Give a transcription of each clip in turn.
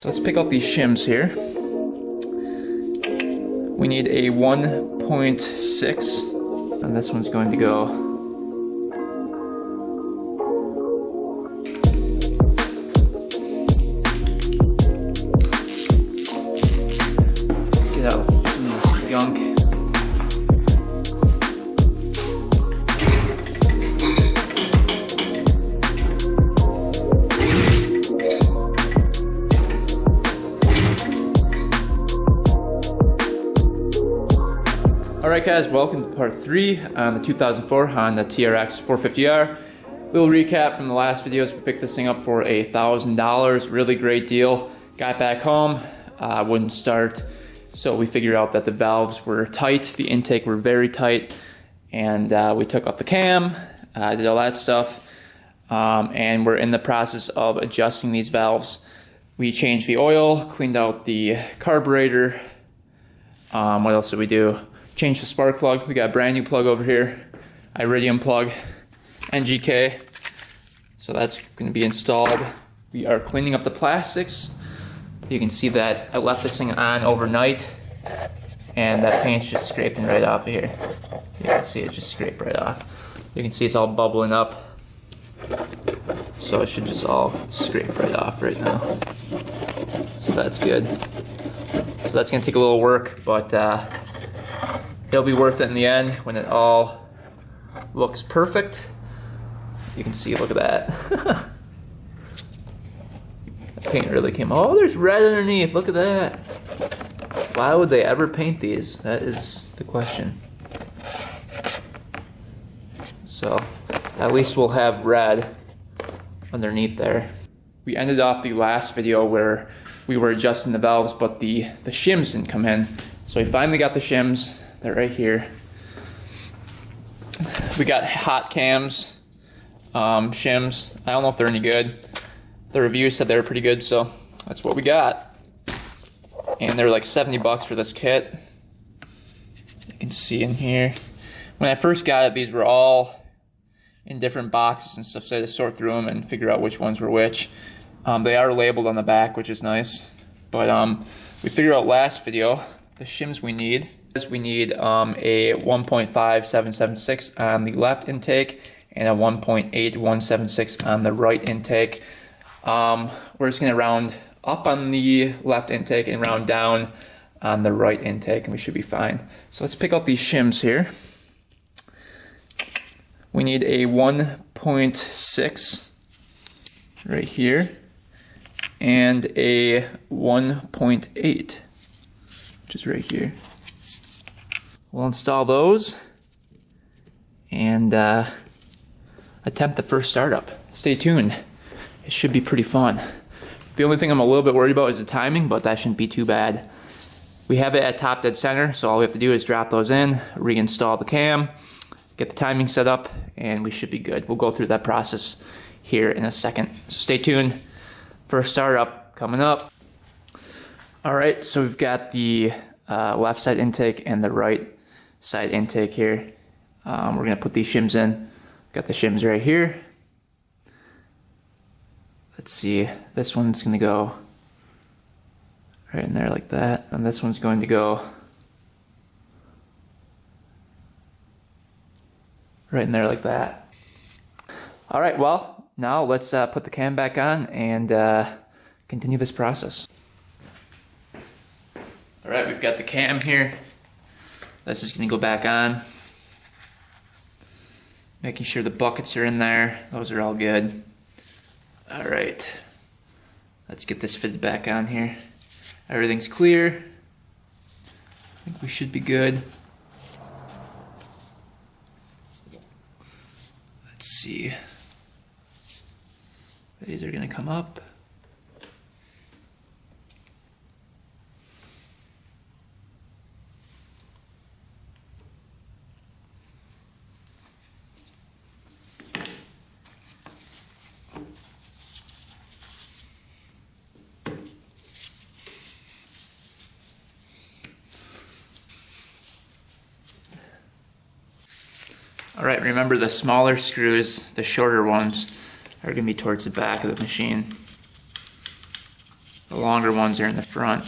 So let's pick out these shims here. We need a 1.6, and this one's going to go. Let's get out some of this gunk. Alright guys, welcome to part 3 on the 2004 Honda TRX450r. Little recap from the last videos. We picked this thing up for $1,000, really great deal. Got back home, wouldn't start, so we figured out that the valves were tight, the intake were very tight, and we took off the cam, did all that stuff, and we're in the process of adjusting these valves. We changed the oil, cleaned out the carburetor. What else did we do? Changed the spark plug. We got a brand new plug over here, iridium plug, NGK. So that's going to be installed. We are cleaning up the plastics. You can see that I left this thing on overnight, and that paint's just scraping right off of here. You can see it just scraped right off. You can see it's all bubbling up. So it should just all scrape right off right now. So that's good. So that's going to take a little work, but it'll be worth it in the end when it all looks perfect. You can see, look at that. The paint really came. Oh, there's red underneath. Look at that. Why would they ever paint these? That is the question. So at least we'll have red underneath there. We ended off the last video where we were adjusting the valves, but the shims didn't come in. So we finally got the shims. They're right here. We got hot cams, shims. I don't know if they're any good. The reviews said they were pretty good, so that's what we got. And they're like 70 bucks for this kit. You can see in here. When I first got it, these were all in different boxes and stuff, so I had to sort through them and figure out which ones were which. They are labeled on the back, which is nice. But we figured out last video the shims we need. We need a 1.5776 on the left intake and a 1.8176 on the right intake. We're just going to round up on the left intake and round down on the right intake, and we should be fine. So let's pick out these shims here. We need a 1.6 right here and a 1.8, which is right here. We'll install those and attempt the first startup. Stay tuned. It should be pretty fun. The only thing I'm a little bit worried about is the timing, but that shouldn't be too bad. We have it at top dead center, so all we have to do is drop those in, reinstall the cam, get the timing set up, and we should be good. We'll go through that process here in a second. So stay tuned. First startup coming up. All right, so we've got the left side intake and the right side intake here. We're going to put these shims in. Got the shims right here. Let's see, this one's going to go right in there like that, and this one's going to go right in there like that. All right, well, now let's put the cam back on and continue this process. All right, we've got the cam here. This is going to go back on. Making sure the buckets are in there. Those are all good. All right, let's get this fitted back on here. Everything's clear. I think we should be good. Let's see. These are going to come up. All right, remember the smaller screws, the shorter ones, are going to be towards the back of the machine. The longer ones are in the front.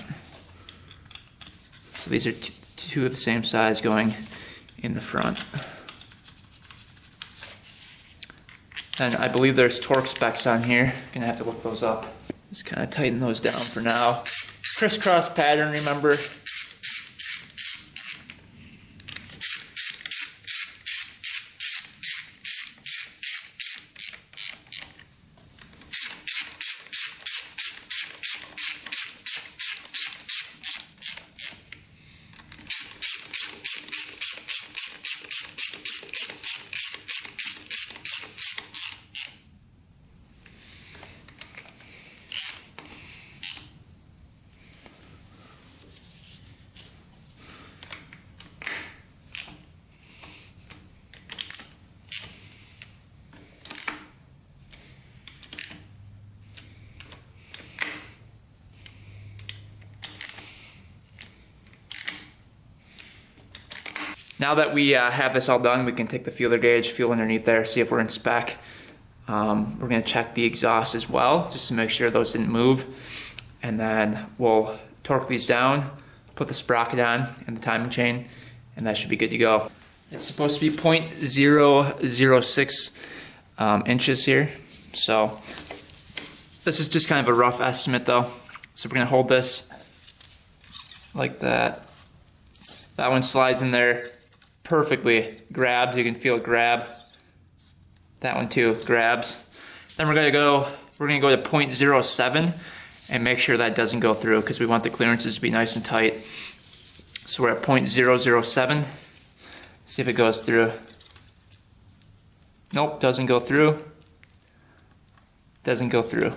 So these are two of the same size going in the front. And I believe there's torque specs on here. Gonna have to look those up. Just kind of tighten those down for now. Crisscross pattern, remember. Now that we have this all done, we can take the feeler gauge, feel underneath there, see if we're in spec. We're gonna check the exhaust as well, just to make sure those didn't move. And then we'll torque these down, put the sprocket on and the timing chain, and that should be good to go. It's supposed to be 0.006 inches here. So this is just kind of a rough estimate though. So we're gonna hold this like that. That one slides in there perfectly, grabs, you can feel it grab. That one too, grabs. Then we're gonna go to 0.07 and make sure that doesn't go through because we want the clearances to be nice and tight. So we're at 0.007. See if it goes through. Nope, doesn't go through. Doesn't go through.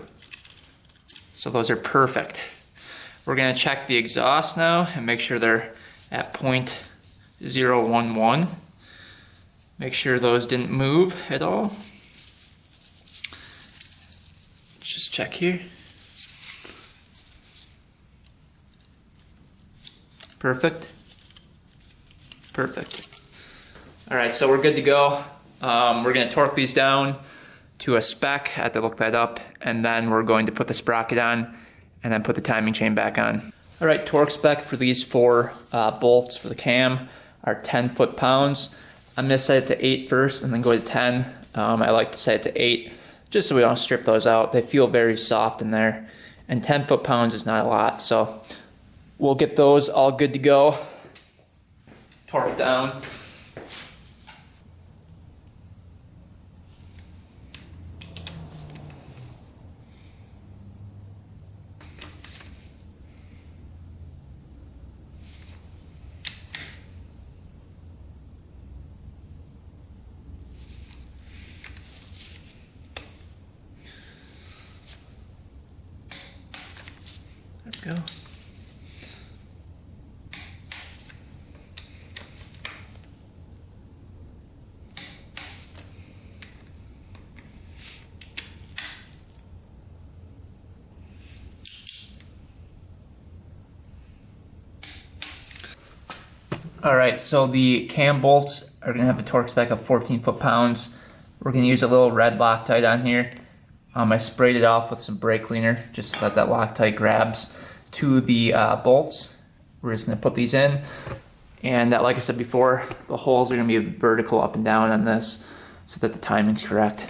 So those are perfect. We're gonna check the exhaust now and make sure they're at 0.011. Make sure those didn't move at all. Let's just check here. Perfect. Perfect. All right, so we're good to go. We're gonna torque these down to a spec. I had to look that up. And then we're going to put the sprocket on and then put the timing chain back on. All right, torque spec for these four bolts for the cam are 10 foot-pounds. I'm gonna set it to 8 first and then go to 10. I like to set it to 8 just so we don't strip those out. They feel very soft in there. And 10 foot-pounds is not a lot. So we'll get those all good to go. Torque down. There we go. All right, so the cam bolts are gonna have a torque spec of 14 foot-pounds. We're gonna use a little red Loctite on here. I sprayed it off with some brake cleaner, just so that Loctite grabs to the bolts. We're just gonna put these in. And like I said before, the holes are gonna be vertical up and down on this so that the timing's correct.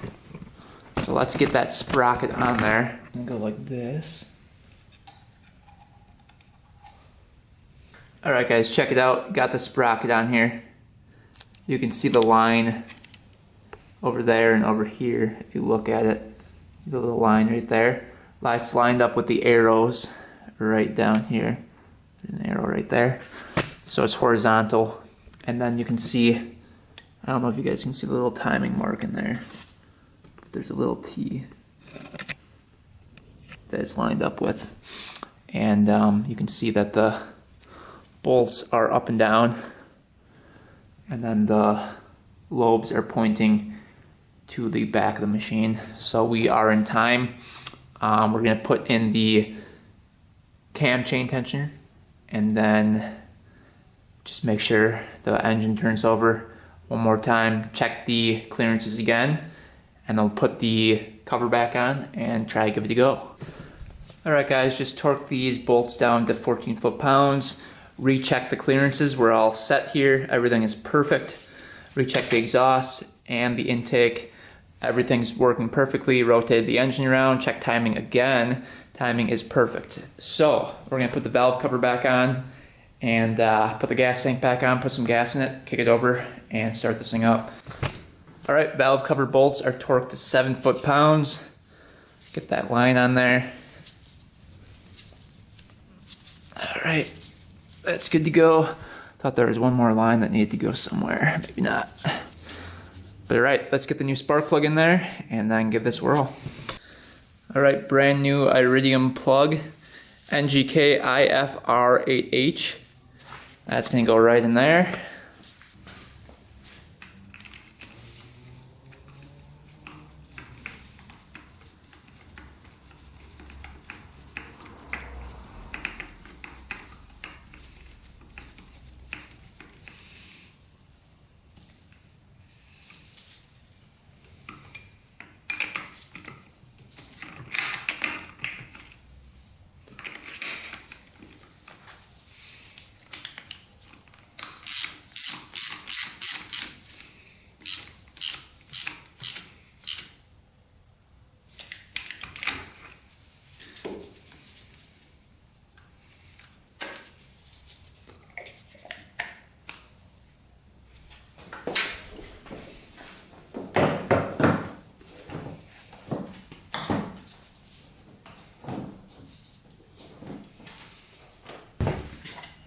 So let's get that sprocket on there. I'm gonna go like this. All right guys, check it out. Got the sprocket on here. You can see the line over there and over here. If you look at it, the little line right there. It's lined up with the arrows right down here. There's an arrow right there. So it's horizontal. And then you can see, I don't know if you guys can see the little timing mark in there. But there's a little T that it's lined up with. And you can see that the bolts are up and down, and then the lobes are pointing to the back of the machine. So we are in time. We're gonna put in the cam chain tensioner and then just make sure the engine turns over one more time, check the clearances again, and then put the cover back on and try to give it a go. Alright guys, just torque these bolts down to 14 foot-pounds. Recheck the clearances. We're all set here. Everything is perfect. Recheck the exhaust and the intake. Everything's working perfectly. Rotated the engine around. Check timing again. Timing is perfect. So we're going to put the valve cover back on and put the gas tank back on, put some gas in it, kick it over, and start this thing up. Alright, valve cover bolts are torqued to 7 foot-pounds. Get that line on there. Alright, that's good to go. Thought there was one more line that needed to go somewhere. Maybe not. But alright, let's get the new spark plug in there and then give this a whirl. Alright, brand new iridium plug. NGK IFR8H. That's going to go right in there.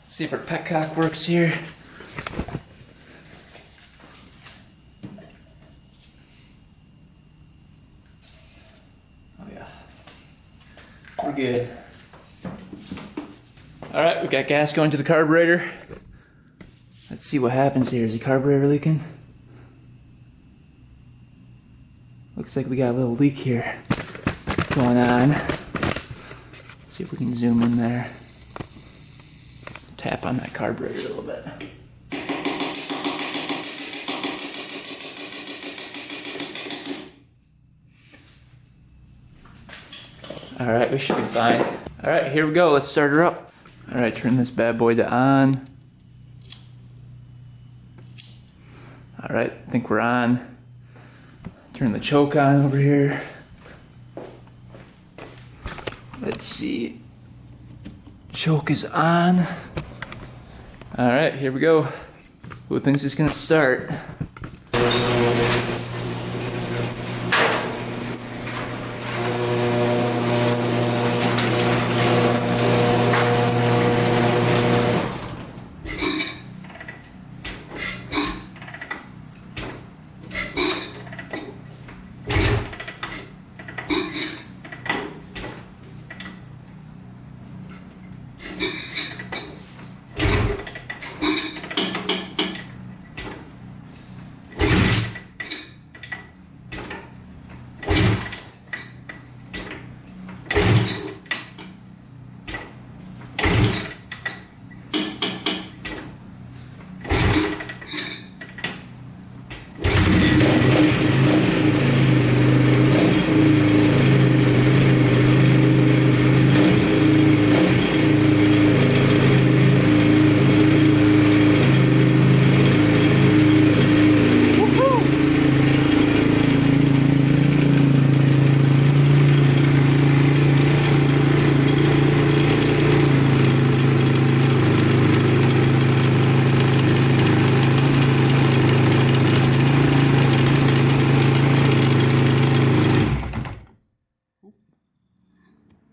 See if our petcock works here. Oh yeah, we're good. All right, we got gas going to the carburetor. Let's see what happens here. Is the carburetor leaking? Looks like we got a little leak here going on. Let's see if we can zoom in there. Tap on that carburetor a little bit. All right, we should be fine. All right, here we go. Let's start her up. All right, turn this bad boy to on. All right, I think we're on. Turn the choke on over here. Let's see. Choke is on. All right, here we go. Who thinks it's gonna start?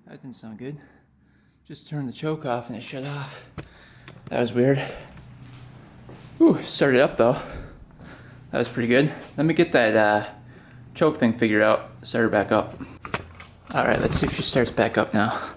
That didn't sound good. Just turned the choke off and it shut off. That was weird. Whew, started up though. That was pretty good. Let me get that choke thing figured out. Start her back up. Alright, let's see if she starts back up now.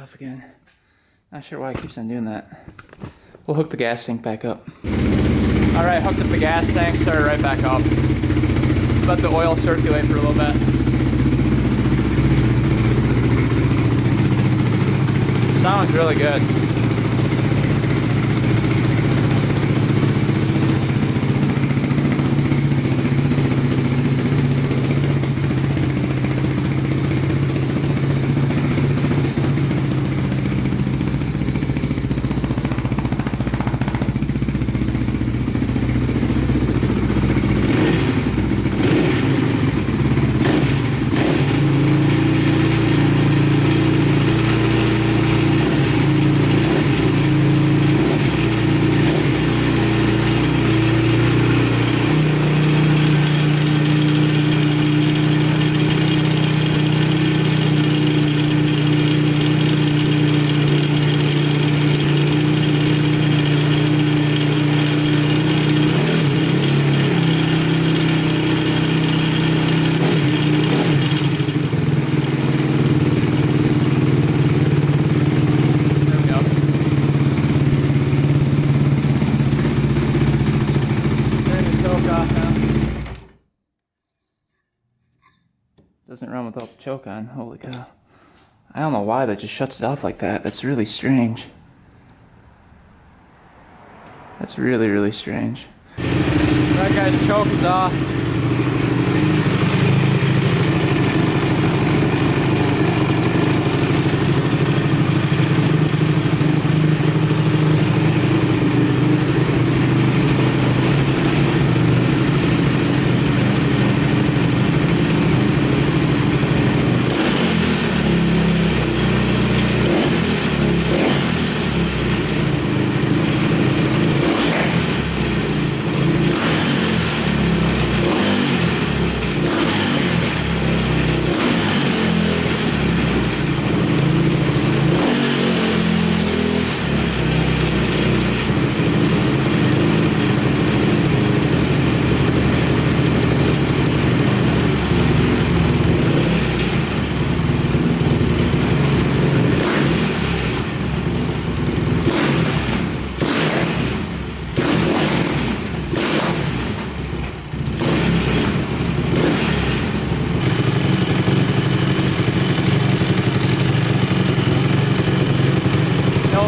off again. Not sure why it keeps on doing that. We'll hook the gas tank back up. Alright, hooked up the gas tank, started right back up. Let the oil circulate for a little bit. Sounds really good. Doesn't run without the choke on. Holy cow. I don't know why that just shuts it off like that. That's really strange. That's really, really strange. Alright guys, choke is off.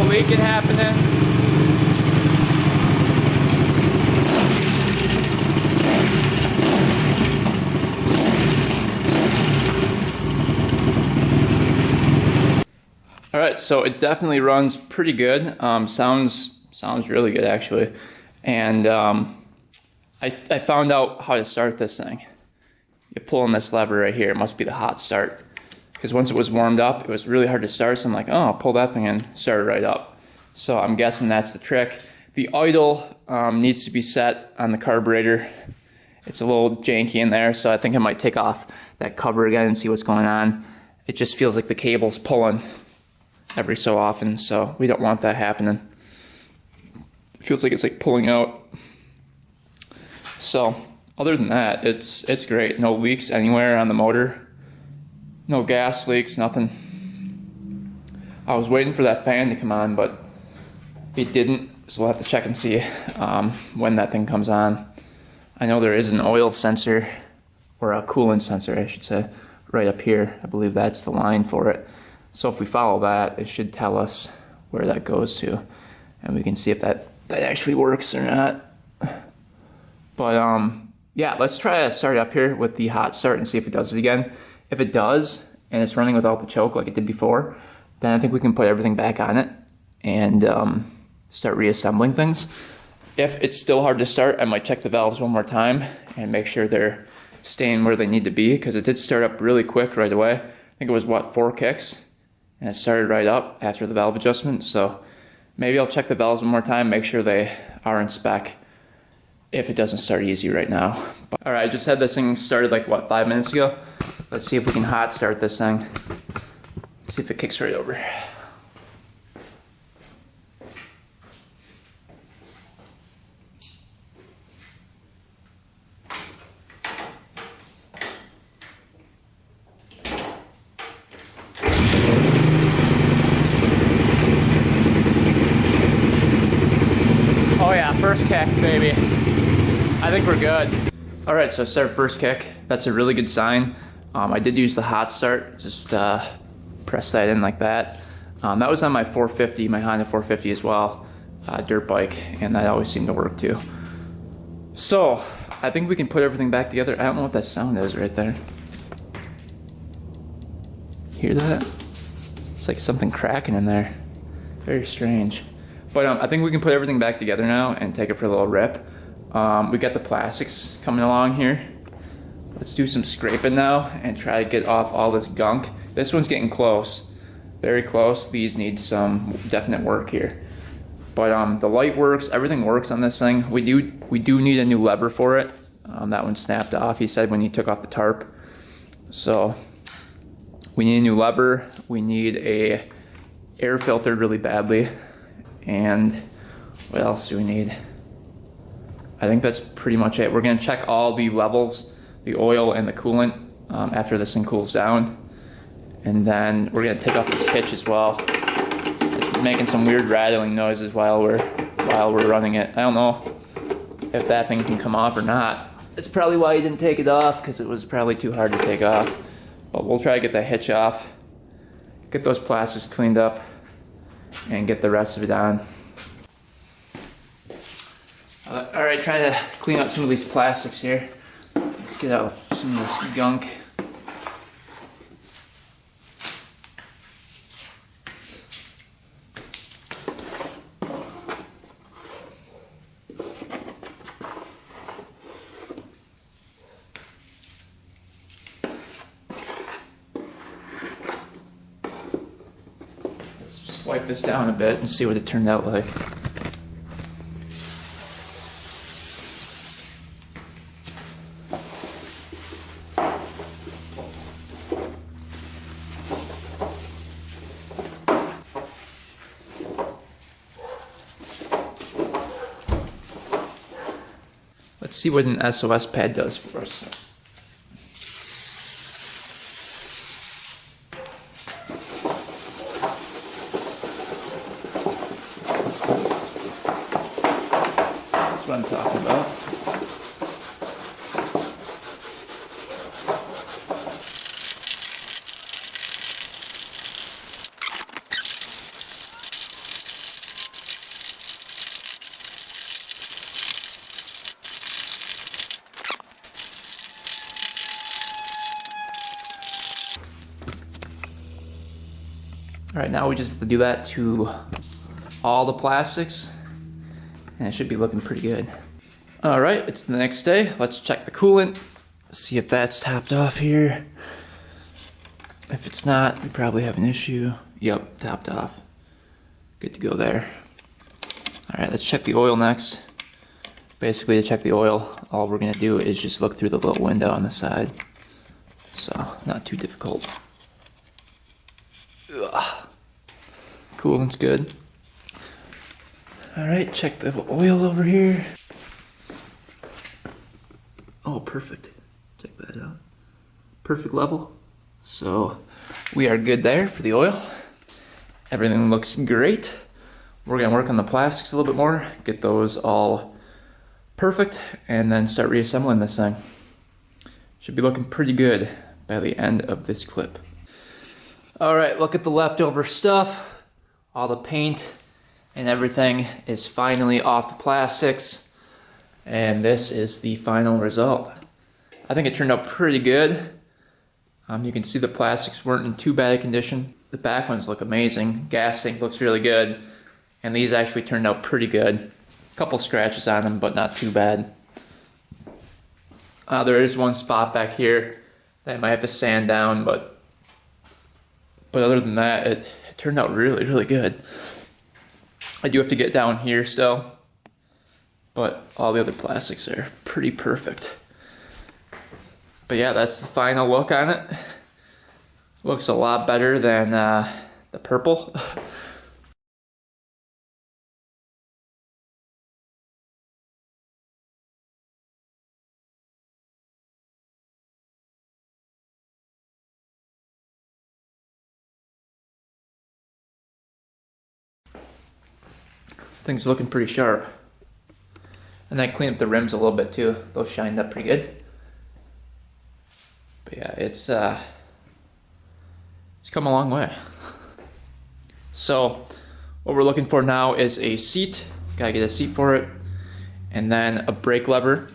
Leaking happening. All right, so it definitely runs pretty good. Sounds really good actually, and I found out how to start this thing. You pull on this lever right here. It must be the hot start. Because once it was warmed up, it was really hard to start, so I'm like, oh, I'll pull that thing in, start it right up. So I'm guessing that's the trick. The idle needs to be set on the carburetor. It's a little janky in there, so I think I might take off that cover again and see what's going on. It just feels like the cable's pulling every so often, so we don't want that happening. It feels like it's like pulling out. So other than that, it's great. No leaks anywhere on the motor. No gas leaks, nothing. I was waiting for that fan to come on, but it didn't, so we'll have to check and see when that thing comes on. I know there is an oil sensor, or a coolant sensor, I should say, right up here. I believe that's the line for it. So if we follow that, it should tell us where that goes to, and we can see if that actually works or not. But yeah, let's try to start up here with the hot start and see if it does it again. If it does, and it's running without the choke like it did before, then I think we can put everything back on it and start reassembling things. If it's still hard to start, I might check the valves one more time and make sure they're staying where they need to be, because it did start up really quick right away. I think it was, what, 4 kicks? And it started right up after the valve adjustment, so maybe I'll check the valves one more time, make sure they are in spec if it doesn't start easy right now. All right, I just had this thing started like, what, 5 minutes ago? Let's see if we can hot start this thing. See if it kicks right over. yeah, first kick, baby. I think we're good. All right, so start first kick. That's a really good sign. I did use the hot start, just press that in like that. That was on my 450, my Honda 450 as well, dirt bike, and that always seemed to work too. So, I think we can put everything back together. I don't know what that sound is right there. Hear that? It's like something cracking in there. Very strange. But I think we can put everything back together now and take it for a little rip. We got the plastics coming along here. Let's do some scraping now and try to get off all this gunk. This one's getting close, very close. These need some definite work here. But the light works, everything works on this thing. We do need a new lever for it. That one snapped off, he said, when he took off the tarp. So we need a new lever. We need a air filter really badly. And what else do we need? I think that's pretty much it. We're gonna check all the levels, the oil and the coolant after this thing cools down. And then we're gonna take off this hitch as well. It's making some weird rattling noises while we're running it. I don't know if that thing can come off or not. It's probably why he didn't take it off, because it was probably too hard to take off. But we'll try to get that hitch off, get those plastics cleaned up, and get the rest of it on. All right, trying to clean out some of these plastics here. Let's get out some of this gunk. Let's just wipe this down a bit and see what it turned out like. Let's see what an SOS pad does for us. That's what I'm talking about. All right, now we just have to do that to all the plastics, and it should be looking pretty good. All right, it's the next day. Let's check the coolant, see if that's topped off here. If it's not, we probably have an issue. Yep, topped off. Good to go there. All right, let's check the oil next. Basically, to check the oil, all we're gonna do is just look through the little window on the side. So, not too difficult. Ugh. Coolant's good. All right, check the oil over here. Oh, perfect. Check that out. Perfect level. So we are good there for the oil. Everything looks great. We're gonna work on the plastics a little bit more, get those all perfect, and then start reassembling this thing. Should be looking pretty good by the end of this clip. All right, look at the leftover stuff. All the paint and everything is finally off the plastics. And this is the final result. I think it turned out pretty good. You can see the plastics weren't in too bad a condition. The back ones look amazing. Gas tank looks really good. And these actually turned out pretty good. A couple scratches on them, but not too bad. There is one spot back here that I might have to sand down, but other than that, it turned out really, really good. I do have to get down here still, but all the other plastics are pretty perfect. But yeah, that's the final look on it. Looks a lot better than the purple. Things looking pretty sharp. And I cleaned up the rims a little bit too. Those shined up pretty good. But yeah, it's come a long way. So what we're looking for now is a seat. Gotta get a seat for it. And then a brake lever.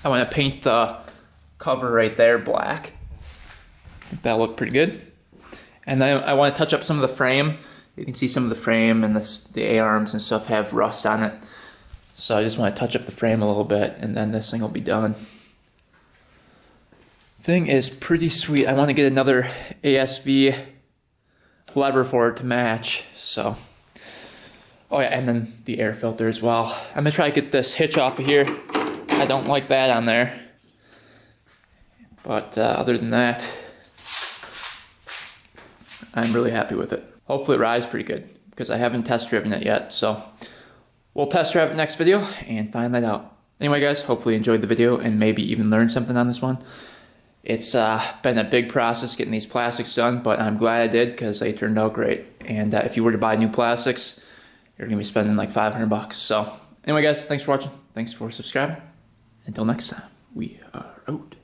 I want to paint the cover right there black. I think that'll look pretty good. And then I want to touch up some of the frame. You can see some of the frame and the A-arms and stuff have rust on it. So I just want to touch up the frame a little bit, and then this thing will be done. Thing is pretty sweet. I want to get another ASV lever for it to match. So, oh yeah, and then the air filter as well. I'm gonna try to get this hitch off of here. I don't like that on there. But other than that, I'm really happy with it. Hopefully it rides pretty good, because I haven't test driven it yet. So we'll test drive it next video and find that out. Anyway guys, hopefully you enjoyed the video and maybe even learned something on this one. It's been a big process getting these plastics done, but I'm glad I did because they turned out great. And if you were to buy new plastics, you're gonna be spending like 500 bucks. So anyway guys, thanks for watching. Thanks for subscribing. Until next time, we are out.